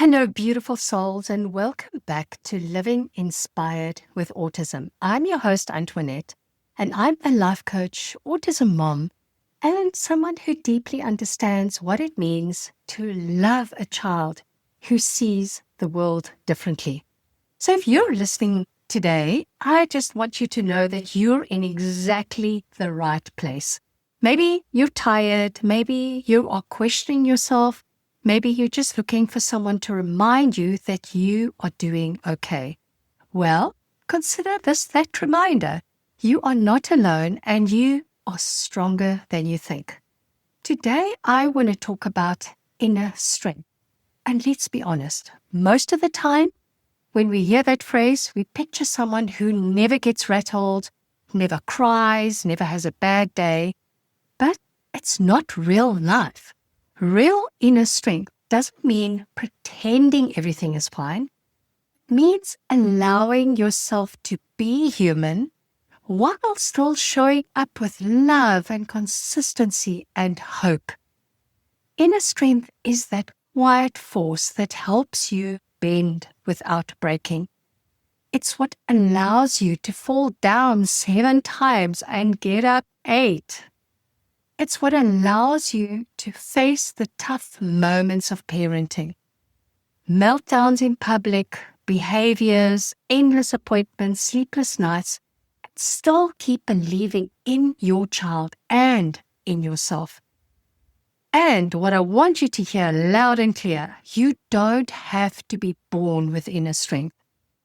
Hello, beautiful souls, and welcome back to Living Inspired with Autism. I'm your host, Antoinette, and I'm a life coach, autism mom, and someone who deeply understands what it means to love a child who sees the world differently. So if you're listening today, I just want you to know that you're in exactly the right place. Maybe you're tired, maybe you are questioning yourself, maybe you're just looking for someone to remind you that you are doing okay. Well, consider this that reminder. You are not alone and you are stronger than you think. Today, I want to talk about inner strength. And let's be honest, most of the time, when we hear that phrase, we picture someone who never gets rattled, never cries, never has a bad day. But it's not real life. Real inner strength doesn't mean pretending everything is fine. It means allowing yourself to be human while still showing up with love and consistency and hope. Inner strength is that quiet force that helps you bend without breaking. It's what allows you to fall down 7 times and get up 8. It's what allows you to face the tough moments of parenting. Meltdowns in public, behaviors, endless appointments, sleepless nights, and still keep believing in your child and in yourself. And what I want you to hear loud and clear, you don't have to be born with inner strength.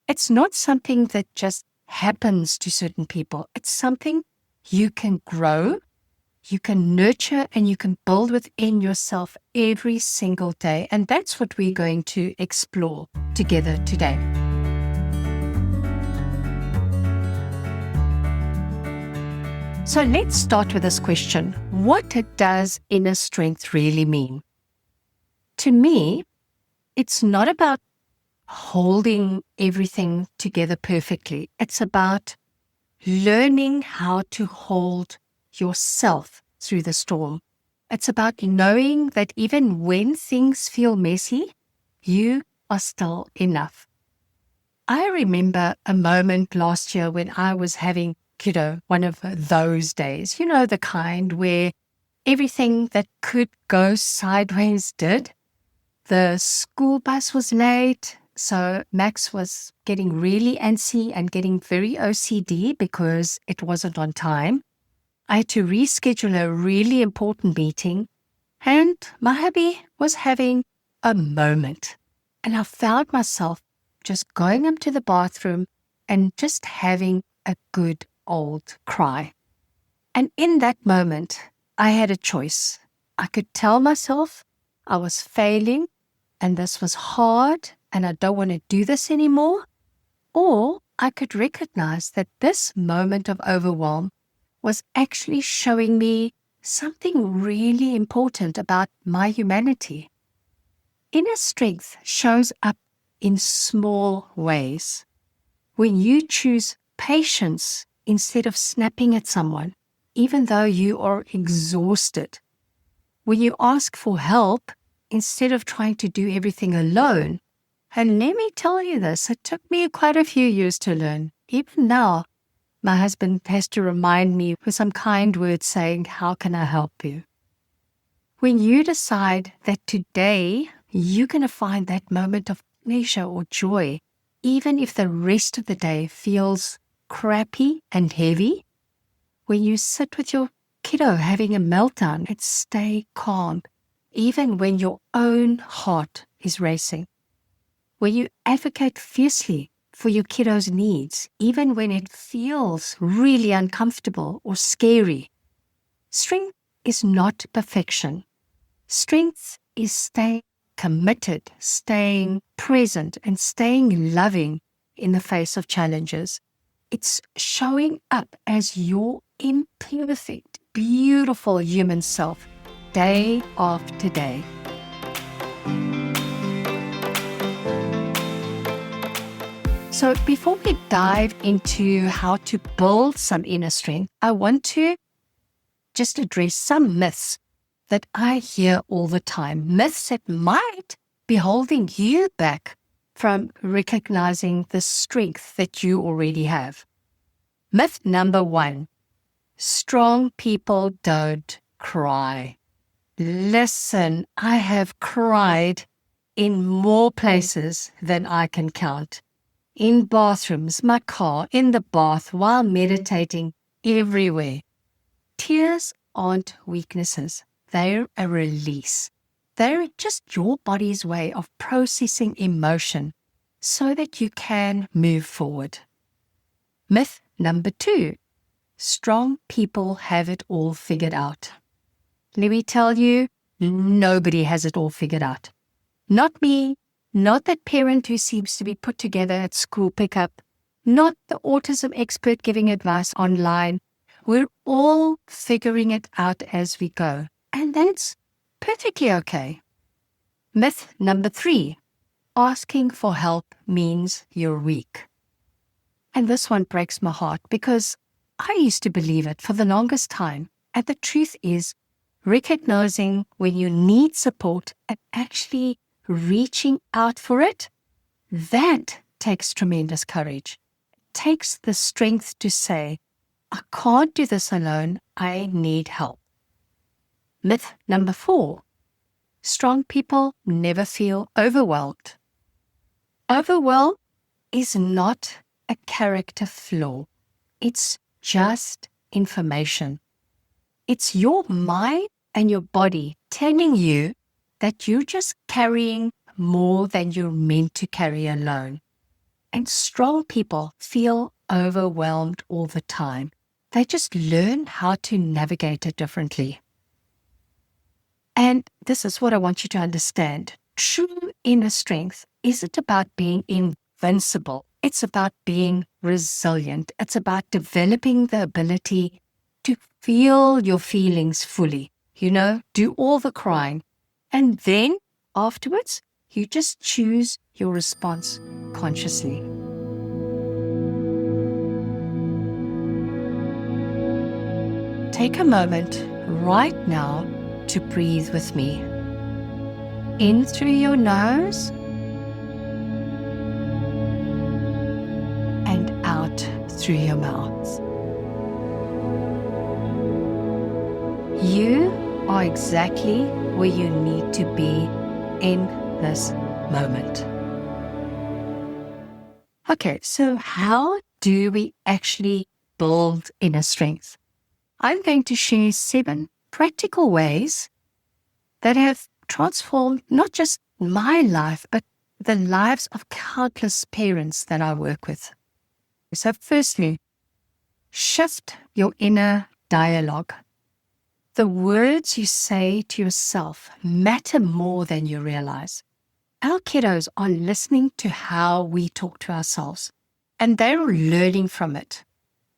It's not something that just happens to certain people. It's something you can grow, you can nurture, and you can build within yourself every single day. And that's what we're going to explore together today. So let's start with this question. What does inner strength really mean? To me, it's not about holding everything together perfectly. It's about learning how to hold yourself through the storm. It's about knowing that even when things feel messy, you are still enough. I remember a moment last year when I was having, one of those days, the kind where everything that could go sideways did. The school bus was late, so Max was getting really antsy and getting very OCD because it wasn't on time. I had to reschedule a really important meeting, and my hubby was having a moment. And I found myself just going up to the bathroom and just having a good old cry. And in that moment, I had a choice. I could tell myself I was failing and this was hard and I don't want to do this anymore. Or I could recognize that this moment of overwhelm was actually showing me something really important about my humanity. Inner strength shows up in small ways. When you choose patience instead of snapping at someone, even though you are exhausted. When you ask for help instead of trying to do everything alone. And let me tell you this, it took me quite a few years to learn. Even now, my husband has to remind me with some kind words saying, how can I help you? When you decide that today you're going to find that moment of pleasure or joy, even if the rest of the day feels crappy and heavy, when you sit with your kiddo having a meltdown and stay calm, even when your own heart is racing, when you advocate fiercely for your kiddo's needs, even when it feels really uncomfortable or scary. Strength is not perfection. Strength is staying committed, staying present, and staying loving in the face of challenges. It's showing up as your imperfect, beautiful human self, day after day. So before we dive into how to build some inner strength, I want to just address some myths that I hear all the time. Myths that might be holding you back from recognizing the strength that you already have. Myth number 1, strong people don't cry. Listen, I have cried in more places than I can count. In bathrooms, my car, in the bath, while meditating, everywhere. Tears aren't weaknesses. They're a release. They're just your body's way of processing emotion so that you can move forward. Myth number 2, strong people have it all figured out. Let me tell you, nobody has it all figured out. Not me, not that parent who seems to be put together at school pickup, not the autism expert giving advice online. We're all figuring it out as we go, and that's perfectly okay. Myth number 3, asking for help means you're weak. And this one breaks my heart because I used to believe it for the longest time. And the truth is, recognizing when you need support and actually reaching out for it, that takes tremendous courage. It takes the strength to say, I can't do this alone, I need help. Myth number 4, strong people never feel overwhelmed. Overwhelm is not a character flaw. It's just information. It's your mind and your body telling you that you're just carrying more than you're meant to carry alone. And strong people feel overwhelmed all the time. They just learn how to navigate it differently. And this is what I want you to understand. True inner strength isn't about being invincible. It's about being resilient. It's about developing the ability to feel your feelings fully. Do all the crying. And then afterwards, you just choose your response consciously. Take a moment right now to breathe with me. In through your nose and out through your mouth. You are exactly where you need to be in this moment. Okay, so how do we actually build inner strength? I'm going to share 7 practical ways that have transformed not just my life, but the lives of countless parents that I work with. So firstly, shift your inner dialogue. The words you say to yourself matter more than you realize. Our kiddos are listening to how we talk to ourselves, and they're learning from it.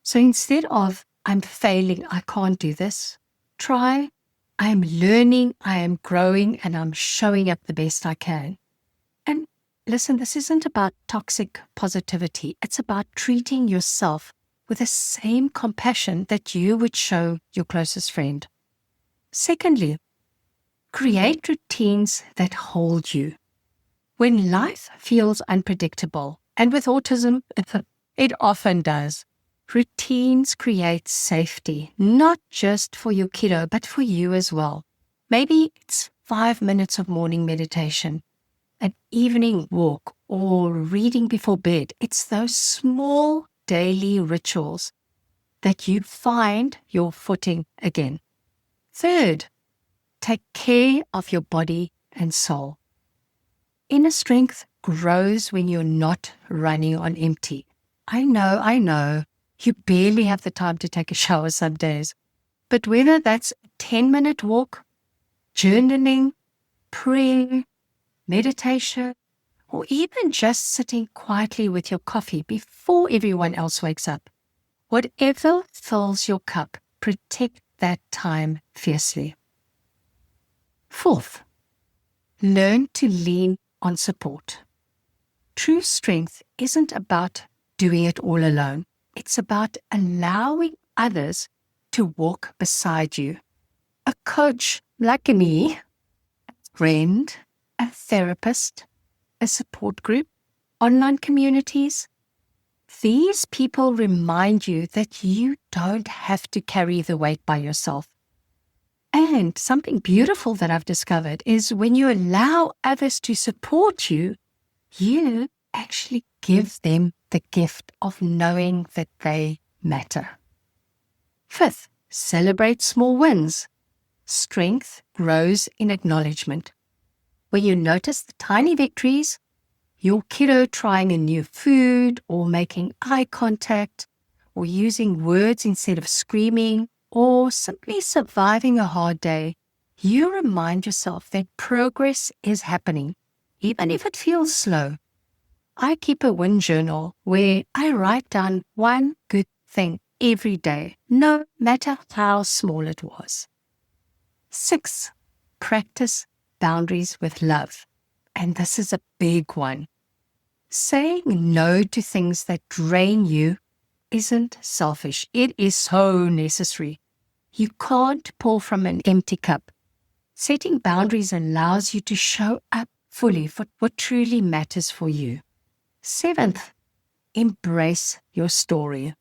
So instead of, I'm failing, I can't do this, try, I'm learning, I am growing, and I'm showing up the best I can. And listen, this isn't about toxic positivity. It's about treating yourself with the same compassion that you would show your closest friend. Secondly, create routines that hold you. When life feels unpredictable, and with autism, it often does, routines create safety, not just for your kiddo, but for you as well. Maybe it's 5 minutes of morning meditation, an evening walk, or reading before bed. It's those small daily rituals that you find your footing again. Third, take care of your body and soul. Inner strength grows when you're not running on empty. I know, you barely have the time to take a shower some days. But whether that's a 10-minute walk, journaling, prayer, meditation, or even just sitting quietly with your coffee before everyone else wakes up, whatever fills your cup, protect that time fiercely. Fourth, learn to lean on support. True strength isn't about doing it all alone. It's about allowing others to walk beside you. A coach like me, a friend, a therapist, a support group, online communities. These people remind you that you don't have to carry the weight by yourself. And something beautiful that I've discovered is when you allow others to support you, you actually give them the gift of knowing that they matter. Fifth, celebrate small wins. Strength grows in acknowledgement. When you notice the tiny victories, your kiddo trying a new food or making eye contact or using words instead of screaming or simply surviving a hard day, you remind yourself that progress is happening, even if it feels slow. I keep a win journal where I write down one good thing every day, no matter how small it was. 6, practice boundaries with love. And this is a big one. Saying no to things that drain you isn't selfish. It is so necessary. You can't pour from an empty cup. Setting boundaries allows you to show up fully for what truly matters for you. 7th, embrace your story.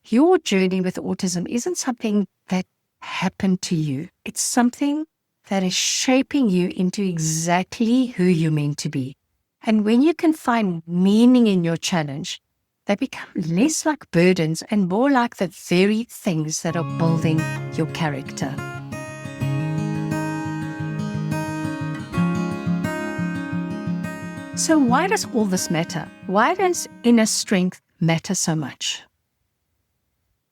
Your journey with autism isn't something that happened to you. It's something that is shaping you into exactly who you're meant to be. And when you can find meaning in your challenge, they become less like burdens and more like the very things that are building your character. So why does all this matter? Why does inner strength matter so much?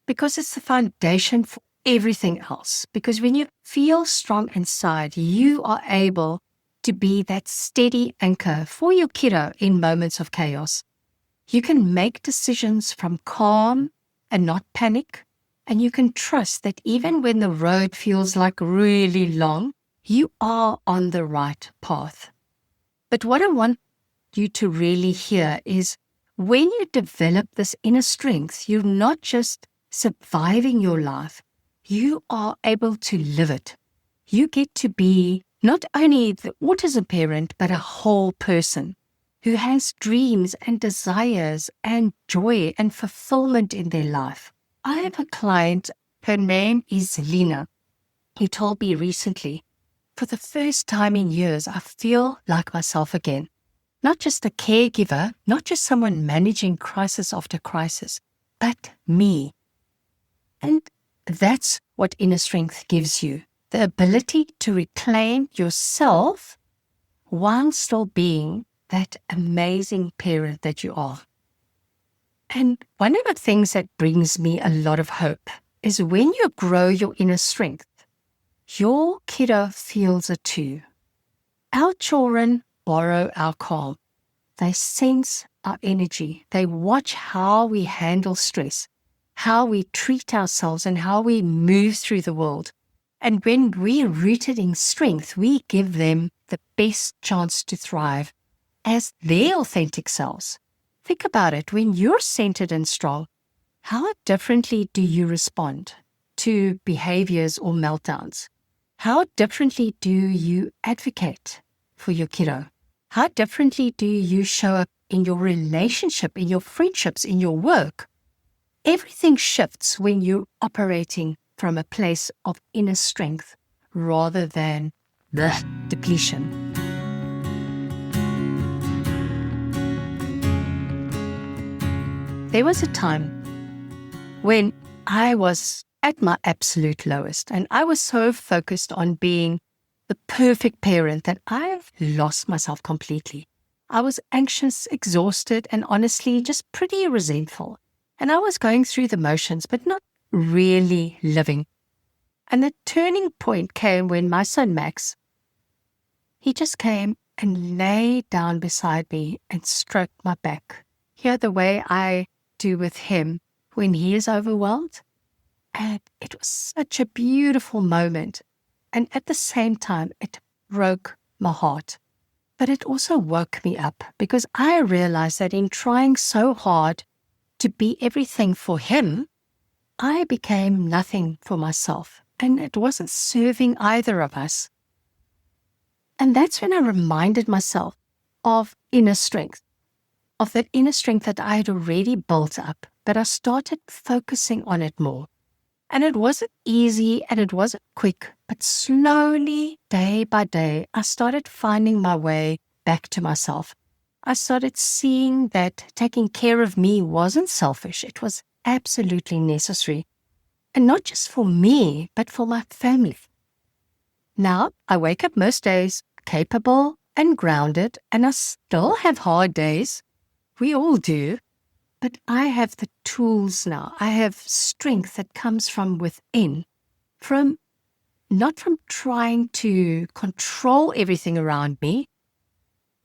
Because it's the foundation for everything else. Because when you feel strong inside, you are able to be that steady anchor for your kiddo in moments of chaos. You can make decisions from calm and not panic, and you can trust that even when the road feels like really long, you are on the right path. But what I want you to really hear is when you develop this inner strength, you're not just surviving your life, you are able to live it. You get to be not only the autism parent, but a whole person who has dreams and desires and joy and fulfillment in their life. I have a client, her name is Lena, who told me recently, for the first time in years, I feel like myself again. Not just a caregiver, not just someone managing crisis after crisis, but me. And that's what inner strength gives you, the ability to reclaim yourself while still being that amazing parent that you are. And one of the things that brings me a lot of hope is when you grow your inner strength, your kiddo feels it too. Our children borrow our calm. They sense our energy. They watch how we handle stress, how we treat ourselves, and how we move through the world. And when we're rooted in strength, we give them the best chance to thrive as their authentic selves. Think about it. When you're centered and strong, how differently do you respond to behaviors or meltdowns? How differently do you advocate for your kiddo? How differently do you show up in your relationship, in your friendships, in your work? Everything shifts when you're operating from a place of inner strength rather than the depletion. There was a time when I was at my absolute lowest and I was so focused on being the perfect parent that I've lost myself completely. I was anxious, exhausted, and honestly just pretty resentful. And I was going through the motions, but not really living. And the turning point came when my son Max, he just came and lay down beside me and stroked my back. Here the way I do with him when he is overwhelmed. And it was such a beautiful moment. And at the same time, it broke my heart. But it also woke me up because I realized that in trying so hard to be everything for him, I became nothing for myself. And it wasn't serving either of us. And that's when I reminded myself of inner strength, of that inner strength that I had already built up, but I started focusing on it more. And it wasn't easy and it wasn't quick, but slowly, day by day, I started finding my way back to myself. I started seeing that taking care of me wasn't selfish. It was absolutely necessary. And not just for me, but for my family. Now, I wake up most days capable and grounded, and I still have hard days. We all do. But I have the tools now. I have strength that comes from within, not from trying to control everything around me.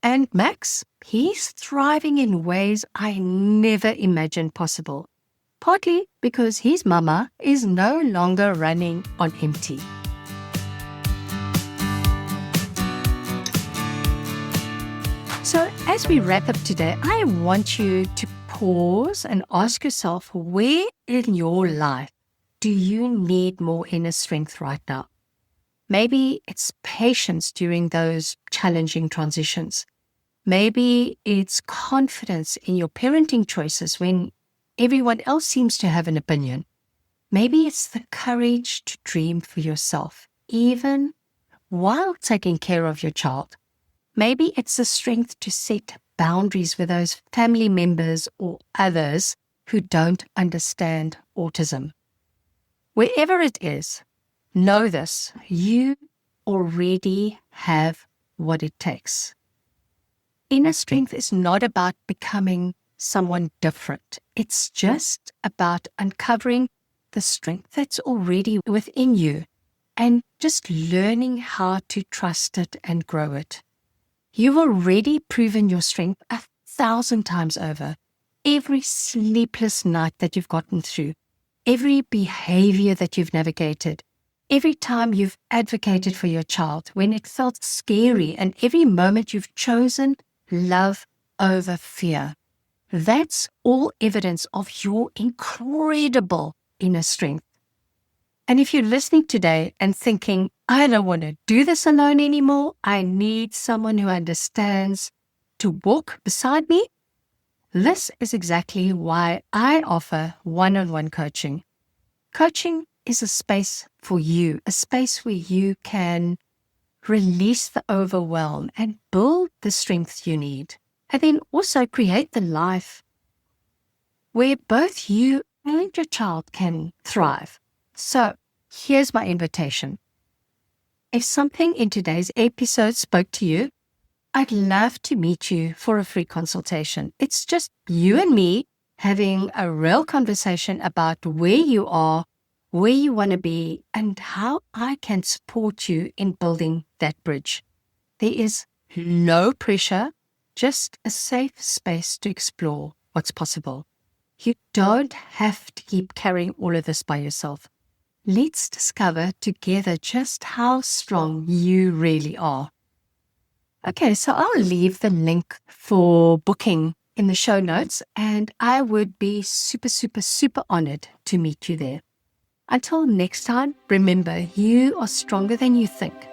And Max, he's thriving in ways I never imagined possible, partly because his mama is no longer running on empty. So as we wrap up today, I want you to pause and ask yourself, where in your life do you need more inner strength right now? Maybe it's patience during those challenging transitions. Maybe it's confidence in your parenting choices when everyone else seems to have an opinion. Maybe it's the courage to dream for yourself, even while taking care of your child. Maybe it's the strength to set boundaries with those family members or others who don't understand autism. Wherever it is, know this, you already have what it takes. Inner strength is not about becoming someone different. It's just about uncovering the strength that's already within you and just learning how to trust it and grow it. You've already proven your strength 1,000 times over. Every sleepless night that you've gotten through, every behavior that you've navigated, every time you've advocated for your child when it felt scary, and every moment you've chosen love over fear. That's all evidence of your incredible inner strength. And if you're listening today and thinking, I don't want to do this alone anymore, I need someone who understands to walk beside me, this is exactly why I offer one-on-one coaching. Coaching is a space for you, a space where you can release the overwhelm and build the strength you need, and then also create the life where both you and your child can thrive. So here's my invitation. If something in today's episode spoke to you, I'd love to meet you for a free consultation. It's just you and me having a real conversation about where you are, where you want to be, and how I can support you in building that bridge. There is no pressure, just a safe space to explore what's possible. You don't have to keep carrying all of this by yourself. Let's discover together just how strong you really are. Okay, so I'll leave the link for booking in the show notes, and I would be super, super, super honored to meet you there. Until next time, remember, you are stronger than you think.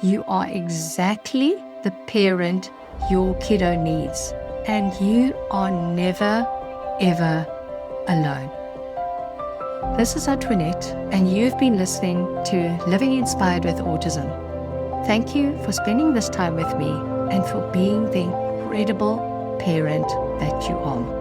You are exactly the parent your kiddo needs, and you are never, ever alone. This is Antoinette, and you've been listening to Living Inspired with Autism. Thank you for spending this time with me and for being the incredible parent that you are.